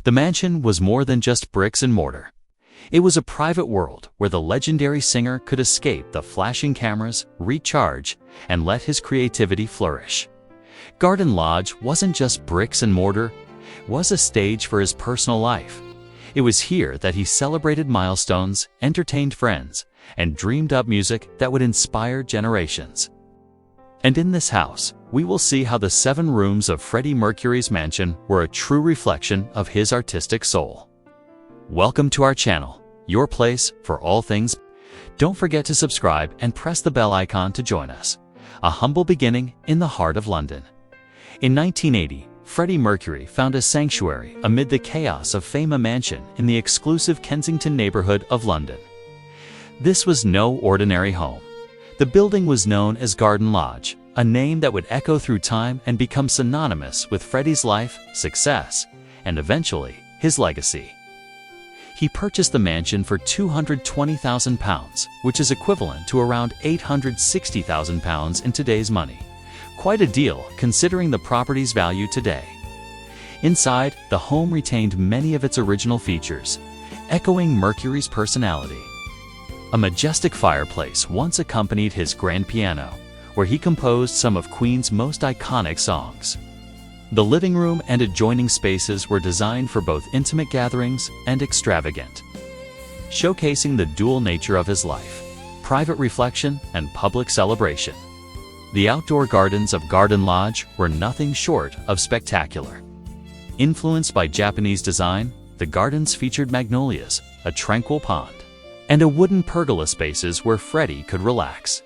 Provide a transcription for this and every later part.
The mansion was more than just bricks and mortar. It was a private world where the legendary singer could escape the flashing cameras, recharge, and let his creativity flourish. Garden Lodge wasn't just bricks and mortar, it was a stage for his personal life. It was here that he celebrated milestones, entertained friends, and dreamed up music that would inspire generations. And in this house, we will see how the 7 rooms of Freddie Mercury's mansion were a true reflection of his artistic soul. Welcome to our channel, your place for all things. Don't forget to subscribe and press the bell icon to join us. A humble beginning in the heart of London. In 1980, Freddie Mercury found a sanctuary amid the chaos of fame, a mansion in the exclusive Kensington neighborhood of London. This was no ordinary home. The building was known as Garden Lodge, a name that would echo through time and become synonymous with Freddie's life, success, and eventually his legacy. He purchased the mansion for £220,000, which is equivalent to around £860,000 in today's money. Quite a deal considering the property's value today. Inside, the home retained many of its original features, echoing Mercury's personality. A majestic fireplace once accompanied his grand piano, where he composed some of Queen's most iconic songs. The living room and adjoining spaces were designed for both intimate gatherings and extravagant, showcasing the dual nature of his life, private reflection and public celebration. The outdoor gardens of Garden Lodge were nothing short of spectacular. Influenced by Japanese design, the gardens featured magnolias, a tranquil pond, and a wooden pergola spaces where Freddie could relax,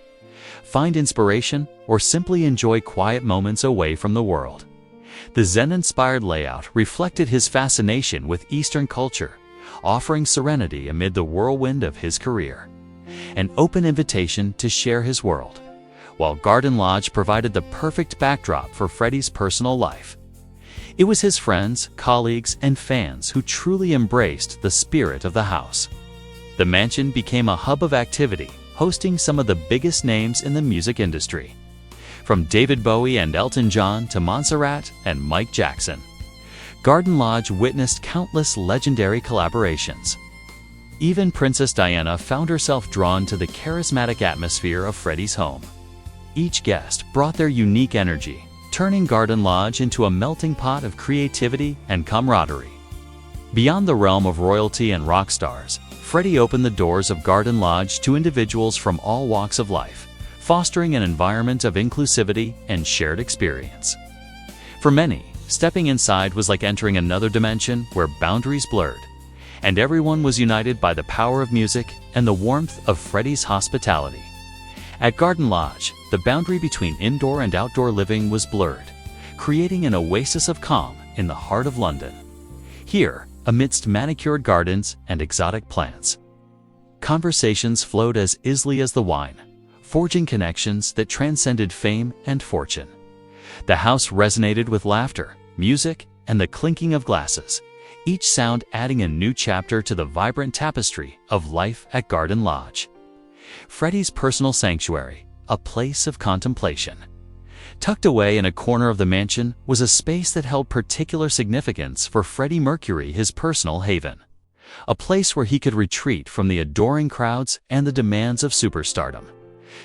find inspiration, or simply enjoy quiet moments away from the world. The Zen-inspired layout reflected his fascination with Eastern culture, offering serenity amid the whirlwind of his career, an open invitation to share his world, while Garden Lodge provided the perfect backdrop for Freddie's personal life. It was his friends, colleagues, and fans who truly embraced the spirit of the house. The mansion became a hub of activity, hosting some of the biggest names in the music industry, from David Bowie and Elton John to Montserrat and Mike Jackson. Garden Lodge witnessed countless legendary collaborations. Even Princess Diana found herself drawn to the charismatic atmosphere of Freddie's home. Each guest brought their unique energy, turning Garden Lodge into a melting pot of creativity and camaraderie. Beyond the realm of royalty and rock stars, Freddie opened the doors of Garden Lodge to individuals from all walks of life, fostering an environment of inclusivity and shared experience. For many, stepping inside was like entering another dimension where boundaries blurred, and everyone was united by the power of music and the warmth of Freddie's hospitality. At Garden Lodge, the boundary between indoor and outdoor living was blurred, creating an oasis of calm in the heart of London. Here, amidst manicured gardens and exotic plants, conversations flowed as easily as the wine, forging connections that transcended fame and fortune. The house resonated with laughter, music, and the clinking of glasses, each sound adding a new chapter to the vibrant tapestry of life at Garden Lodge. Freddie's personal sanctuary, a place of contemplation. Tucked away in a corner of the mansion was a space that held particular significance for Freddie Mercury, his personal haven. A place where he could retreat from the adoring crowds and the demands of superstardom.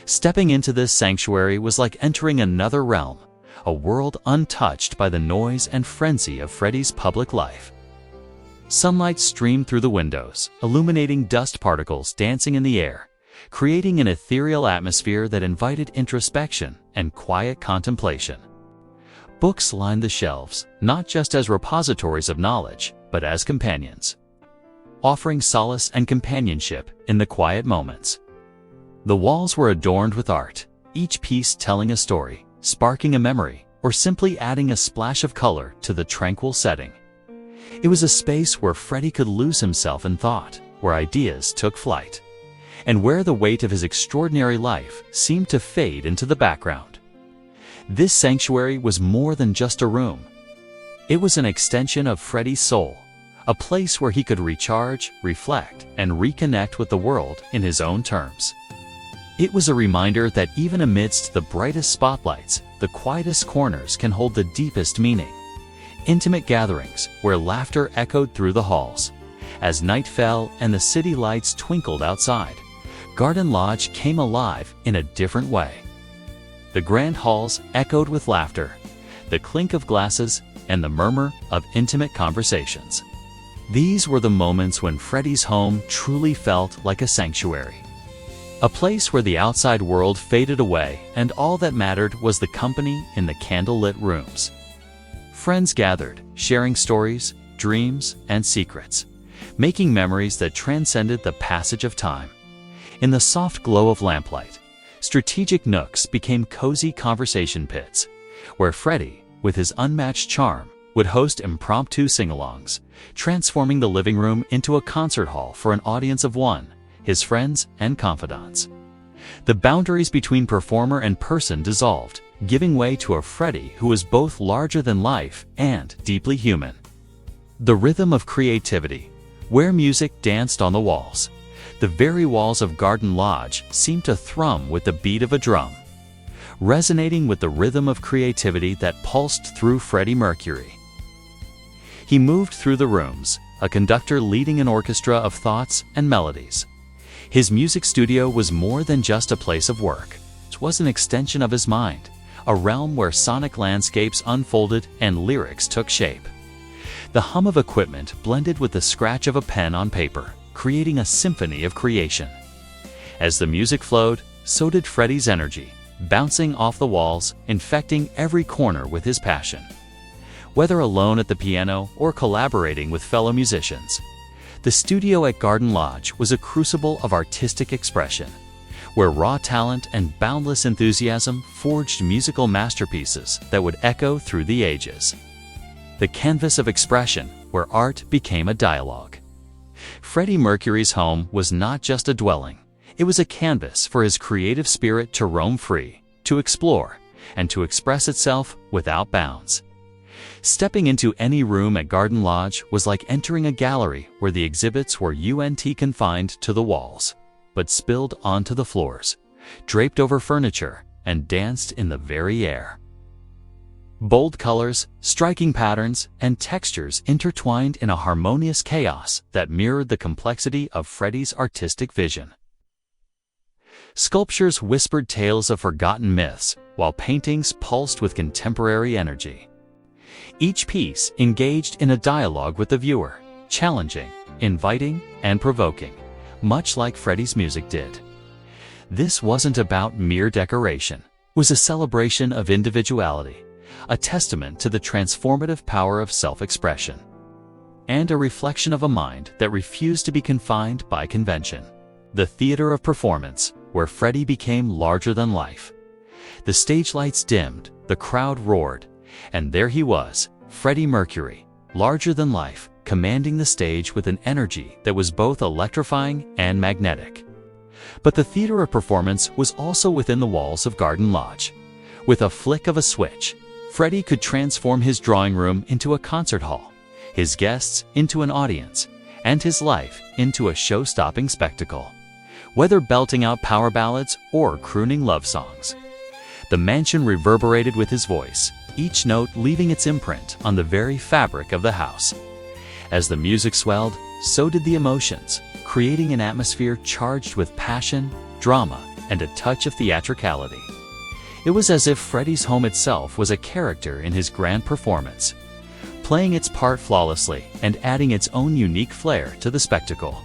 Stepping into this sanctuary was like entering another realm, a world untouched by the noise and frenzy of Freddie's public life. Sunlight streamed through the windows, illuminating dust particles dancing in the air, creating an ethereal atmosphere that invited introspection and quiet contemplation. Books lined the shelves, not just as repositories of knowledge, but as companions, offering solace and companionship in the quiet moments. The walls were adorned with art, each piece telling a story, sparking a memory, or simply adding a splash of color to the tranquil setting. It was a space where Freddie could lose himself in thought, where ideas took flight, and where the weight of his extraordinary life seemed to fade into the background. This sanctuary was more than just a room. It was an extension of Freddie's soul, a place where he could recharge, reflect, and reconnect with the world in his own terms. It was a reminder that even amidst the brightest spotlights, the quietest corners can hold the deepest meaning. intimate gatherings where laughter echoed through the halls. As night fell and the city lights twinkled outside, Garden Lodge came alive in a different way. The grand halls echoed with laughter, the clink of glasses, and the murmur of intimate conversations. These were the moments when Freddie's home truly felt like a sanctuary. A place where the outside world faded away and all that mattered was the company in the candlelit rooms. Friends gathered, sharing stories, dreams, and secrets, making memories that transcended the passage of time. In the soft glow of lamplight, strategic nooks became cozy conversation pits, where Freddie, with his unmatched charm, would host impromptu sing-alongs, transforming the living room into a concert hall for an audience of one, his friends and confidants. The boundaries between performer and person dissolved, giving way to a Freddie who was both larger than life and deeply human. The rhythm of creativity, where music danced on the walls. The very walls of Garden Lodge seemed to thrum with the beat of a drum, resonating with the rhythm of creativity that pulsed through Freddie Mercury. He moved through the rooms, a conductor leading an orchestra of thoughts and melodies. His music studio was more than just a place of work. It was an extension of his mind, a realm where sonic landscapes unfolded and lyrics took shape. The hum of equipment blended with the scratch of a pen on paper, creating a symphony of creation. As the music flowed, so did Freddie's energy, bouncing off the walls, infecting every corner with his passion. Whether alone at the piano or collaborating with fellow musicians, the studio at Garden Lodge was a crucible of artistic expression, where raw talent and boundless enthusiasm forged musical masterpieces that would echo through the ages. The canvas of expression, where art became a dialogue. Freddie Mercury's home was not just a dwelling. It was a canvas for his creative spirit to roam free, to explore, and to express itself without bounds. Stepping into any room at Garden Lodge was like entering a gallery where the exhibits were confined to the walls, but spilled onto the floors, draped over furniture, and danced in the very air. Bold colors, striking patterns, and textures intertwined in a harmonious chaos that mirrored the complexity of Freddie's artistic vision. Sculptures whispered tales of forgotten myths, while paintings pulsed with contemporary energy. Each piece engaged in a dialogue with the viewer, challenging, inviting, and provoking, much like Freddie's music did. This wasn't about mere decoration. It was a celebration of individuality, a testament to the transformative power of self-expression, and a reflection of a mind that refused to be confined by convention. The theater of performance, where Freddie became larger than life. The stage lights dimmed, the crowd roared, and there he was, Freddie Mercury, larger than life, commanding the stage with an energy that was both electrifying and magnetic. But the theater of performance was also within the walls of Garden Lodge. With a flick of a switch, Freddie could transform his drawing room into a concert hall, his guests into an audience, and his life into a show-stopping spectacle. Whether belting out power ballads or crooning love songs, the mansion reverberated with his voice, each note leaving its imprint on the very fabric of the house. As the music swelled, so did the emotions, creating an atmosphere charged with passion, drama, and a touch of theatricality. It was as if Freddie's home itself was a character in his grand performance, playing its part flawlessly and adding its own unique flair to the spectacle.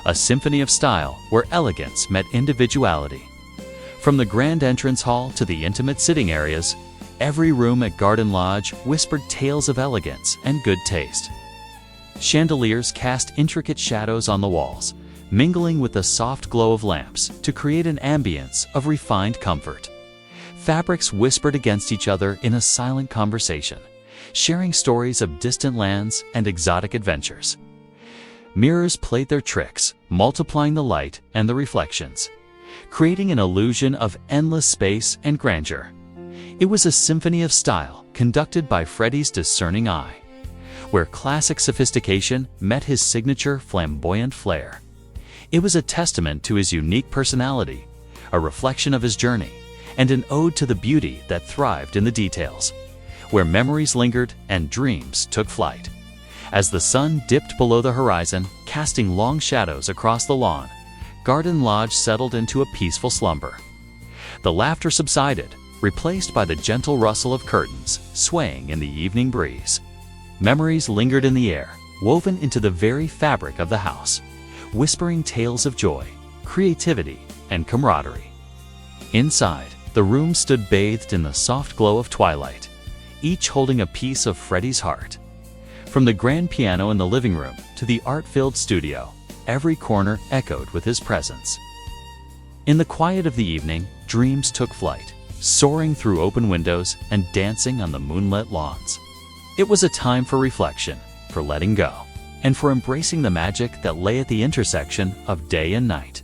A symphony of style where elegance met individuality. From the grand entrance hall to the intimate sitting areas, every room at Garden Lodge whispered tales of elegance and good taste. Chandeliers cast intricate shadows on the walls, mingling with the soft glow of lamps to create an ambience of refined comfort. Fabrics whispered against each other in a silent conversation, sharing stories of distant lands and exotic adventures. Mirrors played their tricks, multiplying the light and the reflections, creating an illusion of endless space and grandeur. It was a symphony of style conducted by Freddie's discerning eye, where classic sophistication met his signature flamboyant flair. It was a testament to his unique personality, a reflection of his journey, and an ode to the beauty that thrived in the details. where memories lingered and dreams took flight. As the sun dipped below the horizon, casting long shadows across the lawn, Garden Lodge settled into a peaceful slumber. The laughter subsided, replaced by the gentle rustle of curtains swaying in the evening breeze. Memories lingered in the air, woven into the very fabric of the house, whispering tales of joy, creativity, and camaraderie. Inside, the room stood bathed in the soft glow of twilight, each holding a piece of Freddie's heart. From the grand piano in the living room to the art-filled studio, every corner echoed with his presence. In the quiet of the evening, dreams took flight, soaring through open windows and dancing on the moonlit lawns. It was a time for reflection, for letting go, and for embracing the magic that lay at the intersection of day and night.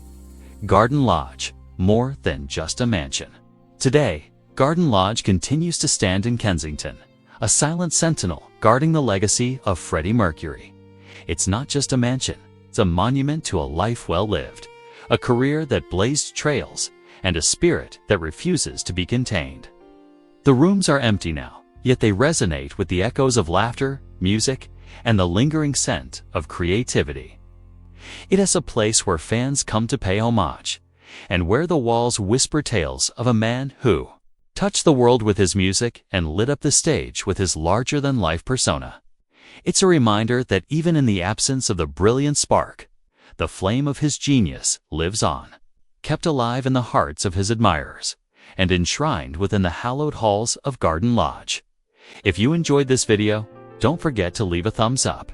Garden Lodge, more than just a mansion. Today, Garden Lodge continues to stand in Kensington, a silent sentinel guarding the legacy of Freddie Mercury. It's not just a mansion, it's a monument to a life well lived, a career that blazed trails, and a spirit that refuses to be contained. The rooms are empty now, yet they resonate with the echoes of laughter, music, and the lingering scent of creativity. It is a place where fans come to pay homage, and where the walls whisper tales of a man who touched the world with his music and lit up the stage with his larger-than-life persona. It's a reminder that even in the absence of the brilliant spark, the flame of his genius lives on, kept alive in the hearts of his admirers, and enshrined within the hallowed halls of Garden Lodge. If you enjoyed this video, don't forget to leave a thumbs up.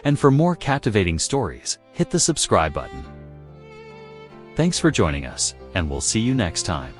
And for more captivating stories, hit the subscribe button. Thanks for joining us, and we'll see you next time.